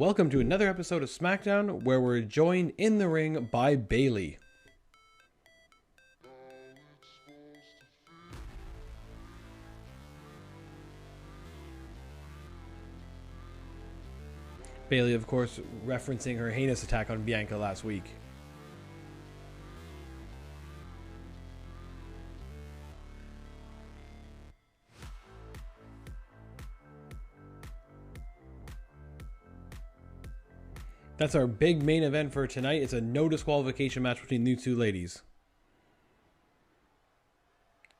welcome to another episode of Smackdown, where we're joined in the ring by Bayley. Bayley, of course, referencing her heinous attack on Bianca last week. That's our big main event for tonight. It's a no disqualification match between these two ladies.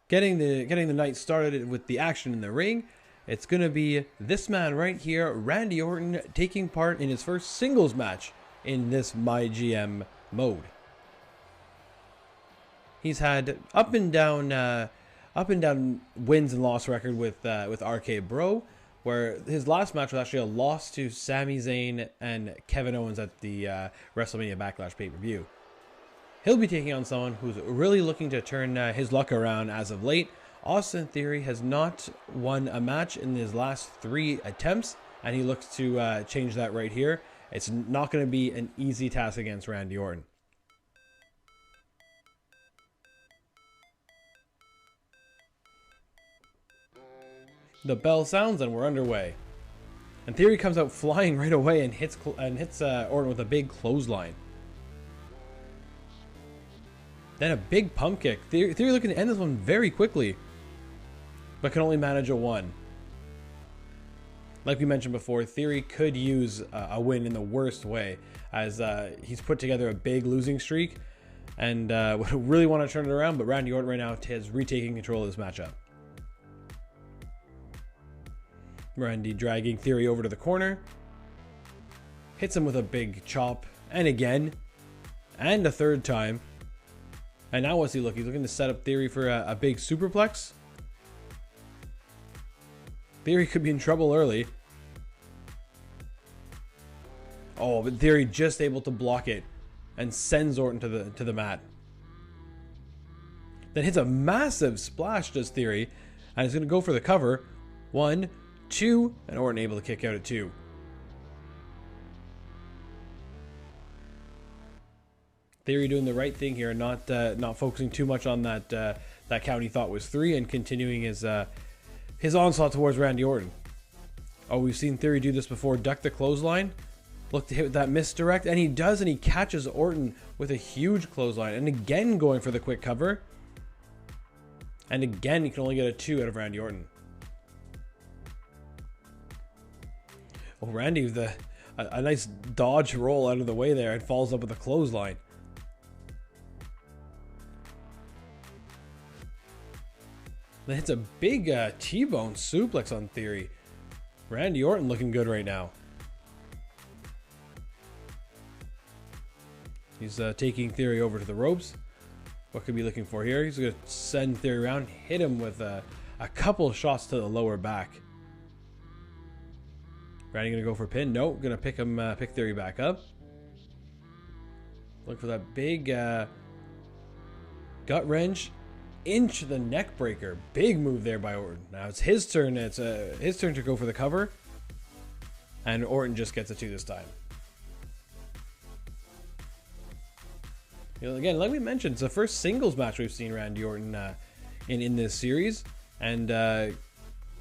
Getting the night started with the action in the ring. It's going to be this man right here, Randy Orton, taking part in his first singles match in this Mygm mode. He's had up and down wins and loss record with RK Bro, where his last match was actually a loss to Sami Zayn and Kevin Owens at the WrestleMania Backlash pay-per-view. He'll be taking on someone who's really looking to turn his luck around as of late. Austin Theory has not won a match in his last 3 attempts, and he looks to change that right here. It's not going to be an easy task against Randy Orton. The bell sounds and we're underway. And Theory comes out flying right away and hits Orton with a big clothesline. Then a big pump kick. Theory looking to end this one very quickly, but can only manage a 1. Like we mentioned before, Theory could use a win in the worst way, as he's put together a big losing streak and would really want to turn it around, but Randy Orton right now is retaking control of this matchup. Randy dragging Theory over to the corner. Hits him with a big chop, and again, and a third time. And now what's he looking? He's looking to set up Theory for a big superplex. Theory could be in trouble early. Oh, but Theory just able to block it and sends Orton to the mat. Then hits a massive splash, does Theory, and he's going to go for the cover. 1, 2, and Orton able to kick out at 2. Theory doing the right thing here, not focusing too much on that count he thought was 3, and continuing his onslaught towards Randy Orton. Oh, we've seen Theory do this before. Duck the clothesline, look to hit with that misdirect, and he does, and he catches Orton with a huge clothesline, and again going for the quick cover, and again he can only get a 2 out of Randy Orton. Oh, Randy with a nice dodge roll out of the way there, and falls up with a clothesline. Then hits a big T-bone suplex on Theory. Randy Orton looking good right now. He's taking Theory over to the ropes. What could be looking for here? He's going to send Theory around, hit him with a couple of shots to the lower back. Randy going to go for a pin. Nope, going to pick Theory back up. Look for that big gut wrench. Into the neck breaker. Big move there by Orton. Now it's his turn. It's his turn to go for the cover, and Orton just gets a 2 this time. You know, again, like we mentioned, it's the first singles match we've seen Randy Orton in this series, and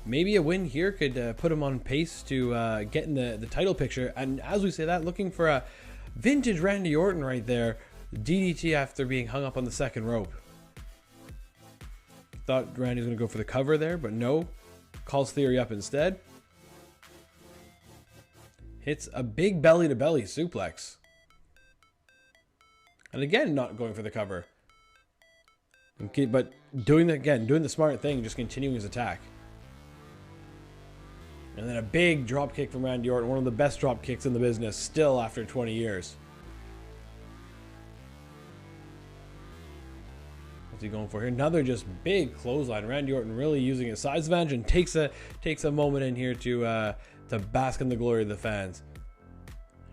maybe a win here could put him on pace to get in the title picture. And as we say that, looking for a vintage Randy Orton right there. DDT after being hung up on the second rope. Thought Randy was going to go for the cover there, but no. Calls Theory up instead. Hits a big belly-to-belly suplex. And again, not going for the cover. Okay, but doing the smart thing, just continuing his attack. And then a big drop kick from Randy Orton, one of the best drop kicks in the business, still after 20 years. What's he going for here? Another just big clothesline. Randy Orton really using his size advantage and takes a moment in here to bask in the glory of the fans.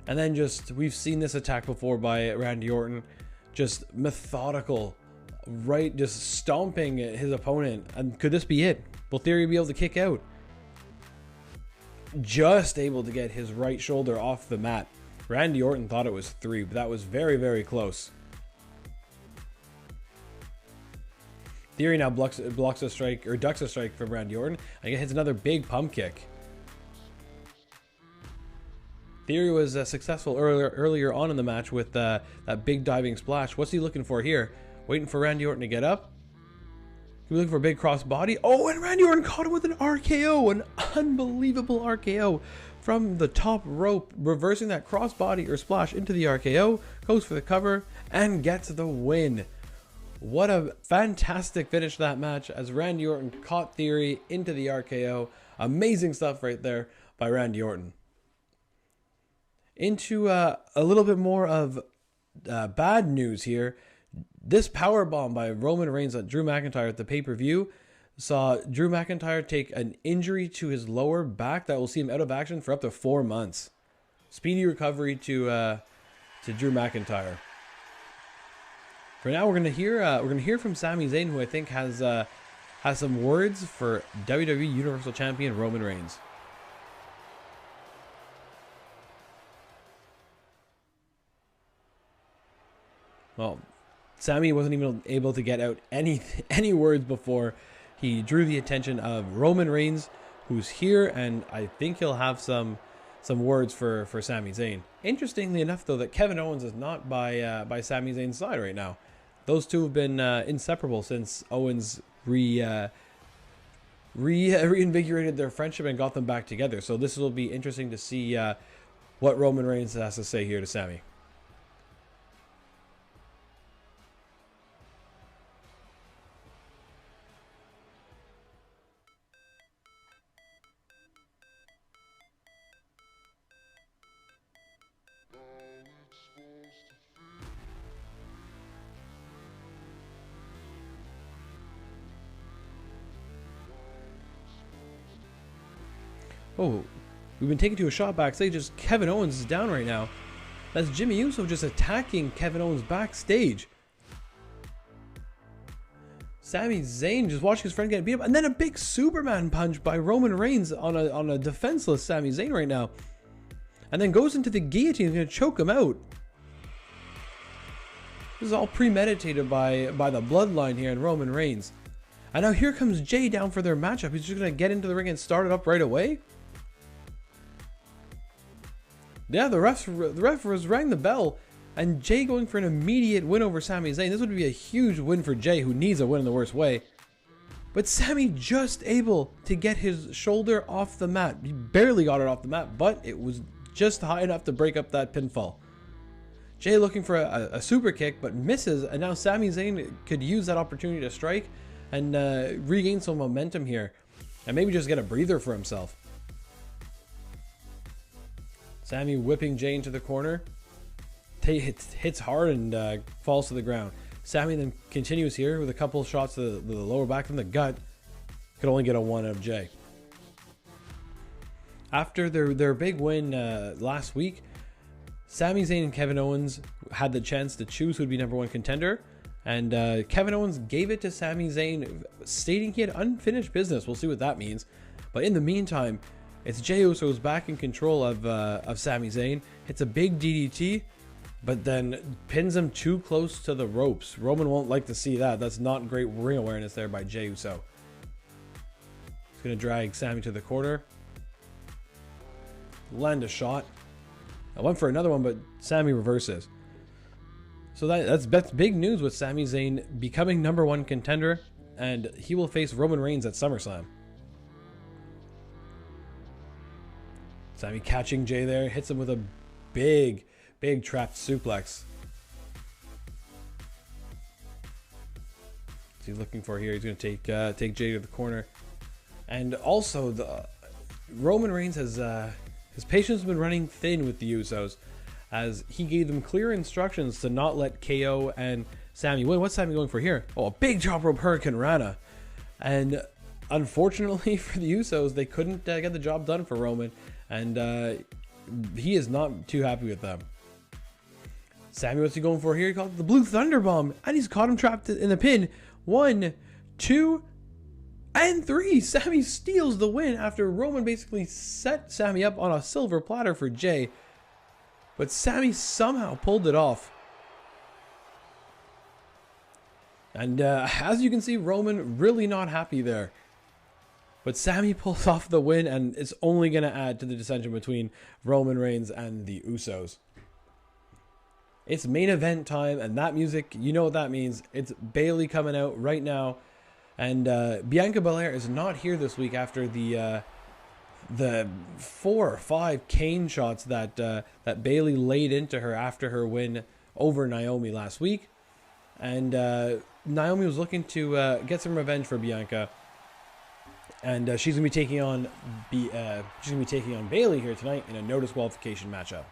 And then we've seen this attack before by Randy Orton, just methodical, right, just stomping his opponent. And could this be it? Will Theory be able to kick out? just able to get his right shoulder off the mat. Randy Orton thought it was 3, but that was very, very close. Theory now blocks a strike, or ducks a strike from Randy Orton, and he hits another big pump kick. Theory was successful earlier on in the match with that big diving splash. What's he looking for here? Waiting for Randy Orton to get up. He was looking for a big cross body. Oh, and Randy Orton caught him with an RKO, an unbelievable RKO from the top rope, reversing that cross body or splash into the RKO, goes for the cover, and gets the win. What a fantastic finish to that match as Randy Orton caught Theory into the RKO. Amazing stuff right there by Randy Orton. Into a little bit more of bad news here. This powerbomb by Roman Reigns on Drew McIntyre at the pay-per-view saw Drew McIntyre take an injury to his lower back that will see him out of action for up to 4 months. Speedy recovery to Drew McIntyre. For now, we're gonna hear from Sami Zayn, who I think has some words for WWE Universal Champion Roman Reigns. Well, Sami wasn't even able to get out any words before he drew the attention of Roman Reigns, who's here, and I think he'll have some words for Sami Zayn. Interestingly enough, though, that Kevin Owens is not by Sami Zayn's side right now. Those two have been inseparable since Owens reinvigorated their friendship and got them back together. So this will be interesting to see what Roman Reigns has to say here to Sami. Oh, we've been taken to a shot backstage as Kevin Owens is down right now. That's Jimmy Uso just attacking Kevin Owens backstage. Sami Zayn just watching his friend get beat up, and then a big Superman punch by Roman Reigns on a defenseless Sami Zayn right now. And then goes into the guillotine, he's going to choke him out. This is all premeditated by the bloodline here in Roman Reigns. And now here comes Jay down for their matchup. He's just going to get into the ring and start it up right away. Yeah, the ref rang the bell, and Jay going for an immediate win over Sami Zayn. This would be a huge win for Jay, who needs a win in the worst way. But Sami just able to get his shoulder off the mat. He barely got it off the mat, but it was just high enough to break up that pinfall. Jay looking for a super kick, but misses, and now Sami Zayn could use that opportunity to strike and regain some momentum here, and maybe just get a breather for himself. Sami whipping Jay into the corner, hits hard and falls to the ground. Sami then continues here with a couple shots to the lower back from the gut. Could only get a 1 out of Jay. After their big win last week, Sami Zayn and Kevin Owens had the chance to choose who would be #1 contender, and Kevin Owens gave it to Sami Zayn, stating he had unfinished business. We'll see what that means. But in the meantime, it's Jey Uso's back in control of Sami Zayn. Hits a big DDT, but then pins him too close to the ropes. Roman won't like to see that. That's not great ring awareness there by Jey Uso. He's going to drag Sami to the corner. Land a shot. I went for another one, but Sami reverses. So that's big news with Sami Zayn becoming #1 contender, and he will face Roman Reigns at SummerSlam. Sami catching Jay there, hits him with a big trapped suplex. What's he looking for here? He's going to take Jay to the corner. And also, the Roman Reigns has his patience has been running thin with the Usos, as he gave them clear instructions to not let KO and Sami win. What's Sami going for here? Oh, a big top rope Hurricane Rana. And unfortunately for the Usos, they couldn't get the job done for Roman, and he is not too happy with them. Sami, what's he going for here? He called it the Blue Thunder Bomb, and he's caught him trapped in the pin. 1, 2, And 3. Sami steals the win after Roman basically set Sami up on a silver platter for Jay. But Sami somehow pulled it off. And as you can see, Roman really not happy there. But Sami pulls off the win, and it's only going to add to the dissension between Roman Reigns and the Usos. It's main event time, and that music, you know what that means. It's Bayley coming out right now. And Bianca Belair is not here this week after the 4 or 5 cane shots that that Bayley laid into her after her win over Naomi last week. And Naomi was looking to get some revenge for Bianca. And she's gonna be taking on Bayley here tonight in a no disqualification matchup.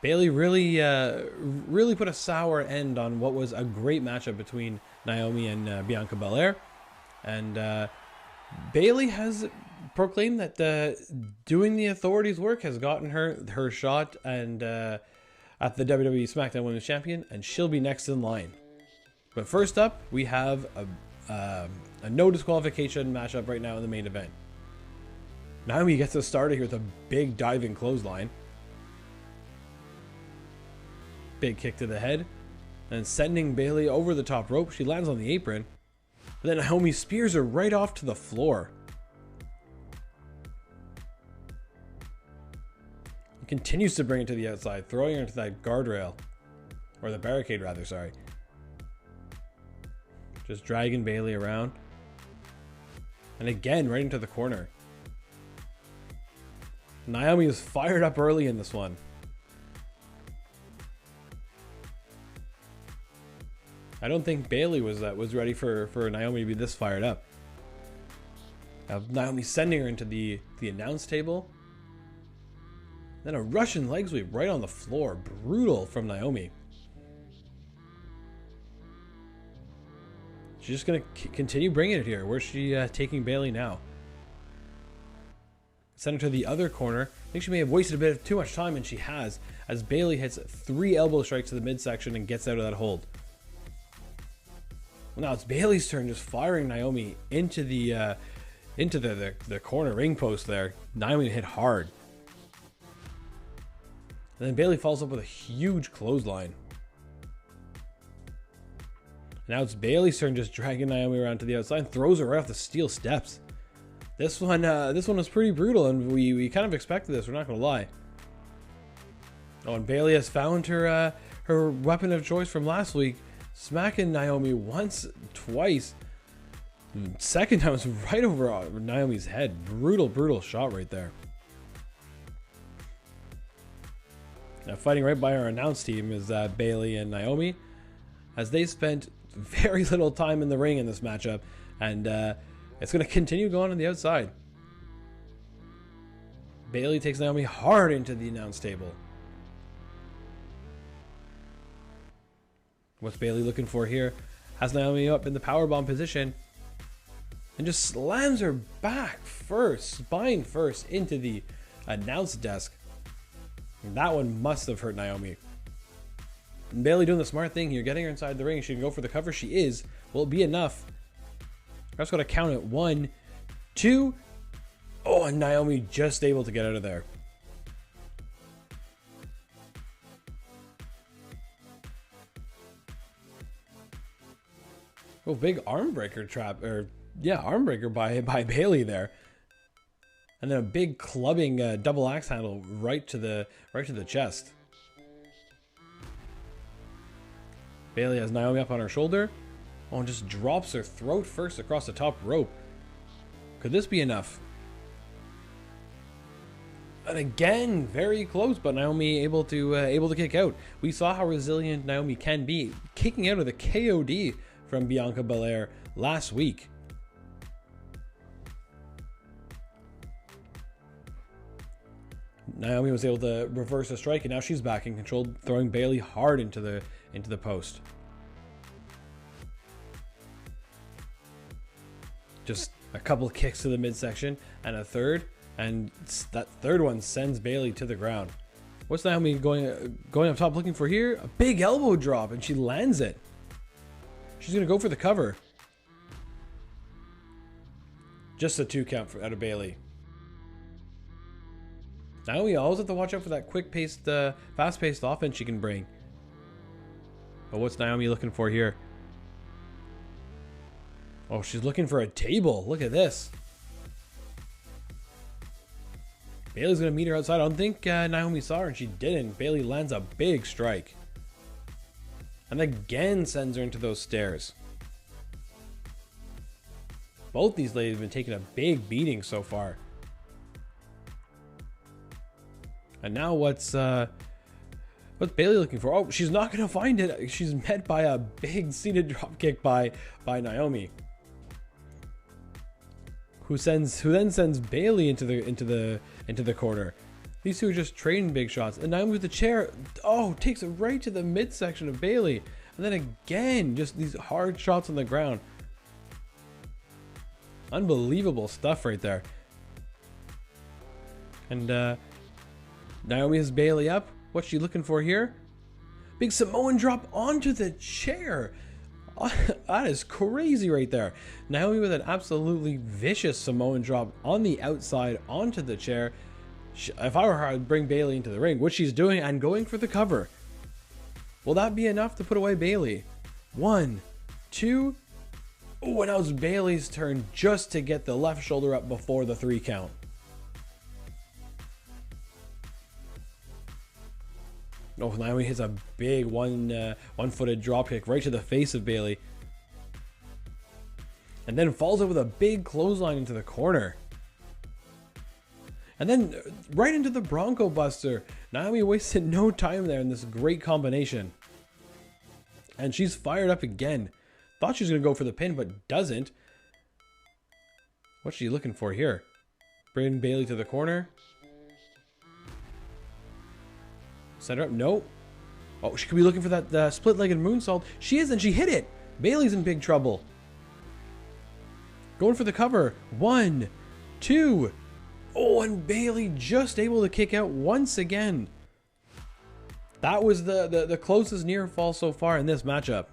Bayley really put a sour end on what was a great matchup between Naomi and Bianca Belair, and Bayley has proclaimed that doing the Authority's work has gotten her shot and at the WWE Smackdown Women's Champion, and she'll be next in line. But first up, we have a no disqualification matchup right now in the main event. Naomi gets us started here with a big diving clothesline. Big kick to the head. And sending Bayley over the top rope. She lands on the apron. But then Naomi spears her right off to the floor. Continues to bring it to the outside, throwing her into that guardrail. Or the barricade, rather, sorry. Just dragging Bayley around. And again, right into the corner. Naomi was fired up early in this one. I don't think Bayley was ready for Naomi to be this fired up. Naomi sending her into the announce table. Then a Russian leg sweep right on the floor. Brutal from Naomi. She's just going to continue bringing it here. Where's she taking Bayley now? Send her to the other corner. I think she may have wasted a bit of too much time, and she has, as Bayley hits 3 elbow strikes to the midsection and gets out of that hold. Well, now it's Bayley's turn, just firing Naomi into the corner ring post there. Naomi hit hard. And then Bayley follows up with a huge clothesline. Now it's Bayley's turn, just dragging Naomi around to the outside and throws her right off the steel steps. This one was pretty brutal, and we kind of expected this. We're not gonna lie. Oh, and Bayley has found her weapon of choice from last week, smacking Naomi once, twice. Second time was right over Naomi's head. Brutal shot right there. Now fighting right by our announce team is Bayley and Naomi, as they spent very little time in the ring in this matchup, and it's going to continue going on the outside. Bayley takes Naomi hard into the announce table. What's Bayley looking for here? Has Naomi up in the powerbomb position and just slams her back first, spine first, into the announce desk. And that one must have hurt Naomi. And Bayley doing the smart thing here, getting her inside the ring. She can go for the cover. She is. Will it be enough? That's got to count it. 1, 2. Oh, and Naomi just able to get out of there. Oh, big arm breaker trap, or yeah, arm breaker by Bayley there. And then a big clubbing double axe handle right to the chest. Bayley has Naomi up on her shoulder. Oh, and just drops her throat first across the top rope. Could this be enough? And again, very close, but Naomi able to kick out. We saw how resilient Naomi can be, kicking out of the KOD from Bianca Belair last week. Naomi was able to reverse a strike, and now she's back in control, throwing Bayley hard into the post. Just a couple of kicks to the midsection and a third, and that third one sends Bayley to the ground. What's Naomi going up top looking for here? A big elbow drop, and she lands it. She's going to go for the cover. Just a 2 count out of Bayley. Now we always have to watch out for that quick-paced, fast-paced offense she can bring. But what's Naomi looking for here? Oh, she's looking for a table. Look at this. Bayley's going to meet her outside. I don't think Naomi saw her, and she didn't. Bayley lands a big strike. And again sends her into those stairs. Both these ladies have been taking a big beating so far. And now what's Bayley looking for? Oh, she's not going to find it. She's met by a big seated dropkick by Naomi. Who then sends Bayley into the corner. These two are just trading big shots. And Naomi with the chair, oh, takes it right to the midsection of Bayley. And then again, just these hard shots on the ground. Unbelievable stuff right there. And Naomi has Bayley up. What's she looking for here? Big Samoan drop onto the chair. That is crazy right there. Naomi with an absolutely vicious Samoan drop on the outside onto the chair. If I were her, I'd bring Bayley into the ring, which she's doing, and going for the cover. Will that be enough to put away Bayley? 1, 2. Oh, and now it's Bayley's turn just to get the left shoulder up before the 3 count. Oh, Naomi hits a big one-footed dropkick right to the face of Bayley. And then falls over with a big clothesline into the corner. And then right into the Bronco Buster. Naomi wasted no time there in this great combination. And she's fired up again. Thought she was going to go for the pin, but doesn't. What's she looking for here? Bring Bayley to the corner. Set her up. No. Oh, she could be looking for that split-legged moonsault. She is, and she hit it. Bayley's in big trouble. Going for the cover. 1, 2. Oh, and Bayley just able to kick out once again. That was the closest near fall so far in this matchup.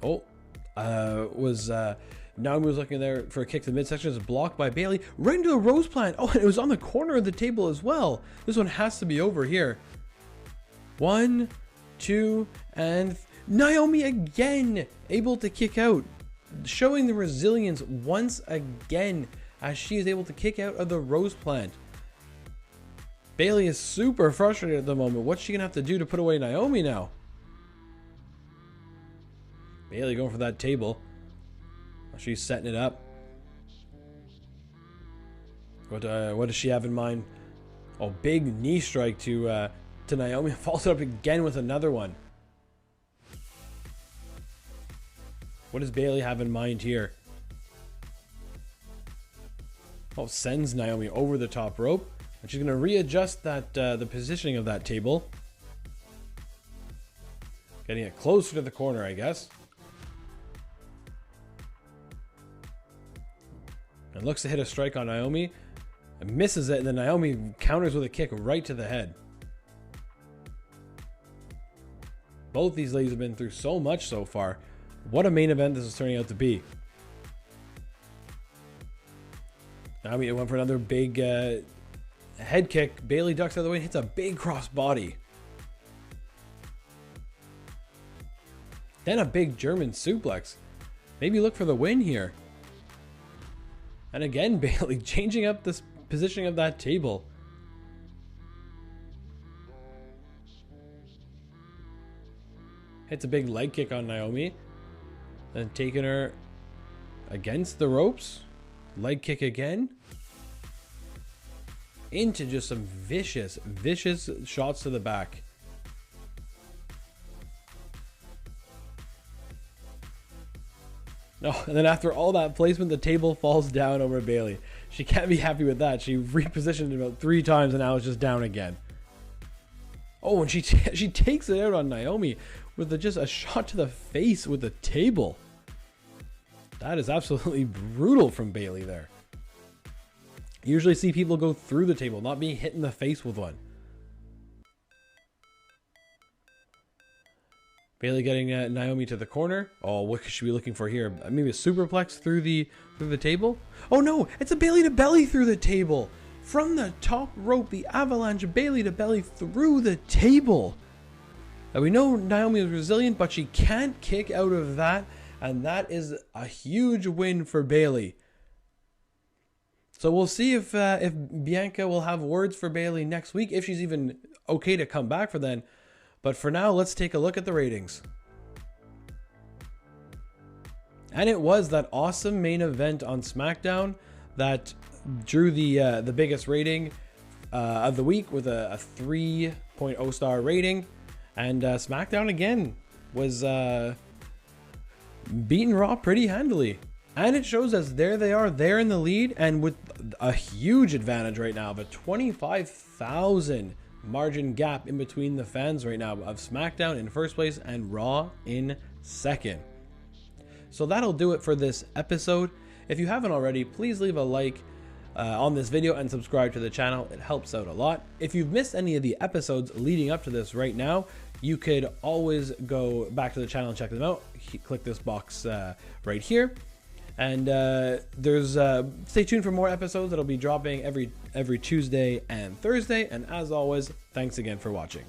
Oh, Naomi was looking there for a kick to the midsection. It's blocked by Bayley. Right into the rose plant. Oh, and it was on the corner of the table as well. This one has to be over here. 1, 2, and Naomi again able to kick out. Showing the resilience once again as she is able to kick out of the rose plant. Bayley is super frustrated at the moment. What's she going to have to do to put away Naomi now? Bayley going for that table. She's setting it up. What does she have in mind? Oh, big knee strike to Naomi. Follows it up again with another one. What does Bayley have in mind here? Oh, sends Naomi over the top rope. And she's going to readjust that the positioning of that table. Getting it closer to the corner, I guess. And looks to hit a strike on Naomi. And misses it, and then Naomi counters with a kick right to the head. Both these ladies have been through so much so far. What a main event this is turning out to be. Naomi went for another big head kick. Bayley ducks out of the way and hits a big cross body. Then a big German suplex. Maybe look for the win here. And again, Bayley changing up this positioning of that table. Hits a big leg kick on Naomi. Then taking her against the ropes. Leg kick again. Into just some vicious shots to the back. No, and then after all that placement, the table falls down over Bayley. She can't be happy with that. She repositioned it about 3 times and now it's just down again. Oh, and she takes it out on Naomi with just a shot to the face with the table. That is absolutely brutal from Bayley there. You usually see people go through the table, not being hit in the face with one. Bayley getting Naomi to the corner. Oh, what could she be looking for here? Maybe a superplex through the table? Oh no, it's a Bayley to belly through the table. From the top rope, the avalanche Bayley to belly through the table. Now we know Naomi is resilient, but she can't kick out of that. And that is a huge win for Bayley. So we'll see if Bianca will have words for Bayley next week, if she's even okay to come back for then. But for now, let's take a look at the ratings. And it was that awesome main event on SmackDown that drew the biggest rating of the week with a 3.0 star rating. And SmackDown again was beating Raw pretty handily. And it shows us there they are, they're in the lead, and with a huge advantage right now of a 25,000 margin gap in between the fans right now of SmackDown in first place and Raw in second. So that'll do it for this episode. If you haven't already, please leave a like on this video and subscribe to the channel. It helps out a lot. If you've missed any of the episodes leading up to this right now, you could always go back to the channel and check them out. Click this box right here. And stay tuned for more episodes that'll be dropping every Tuesday and Thursday. And as always, thanks again for watching.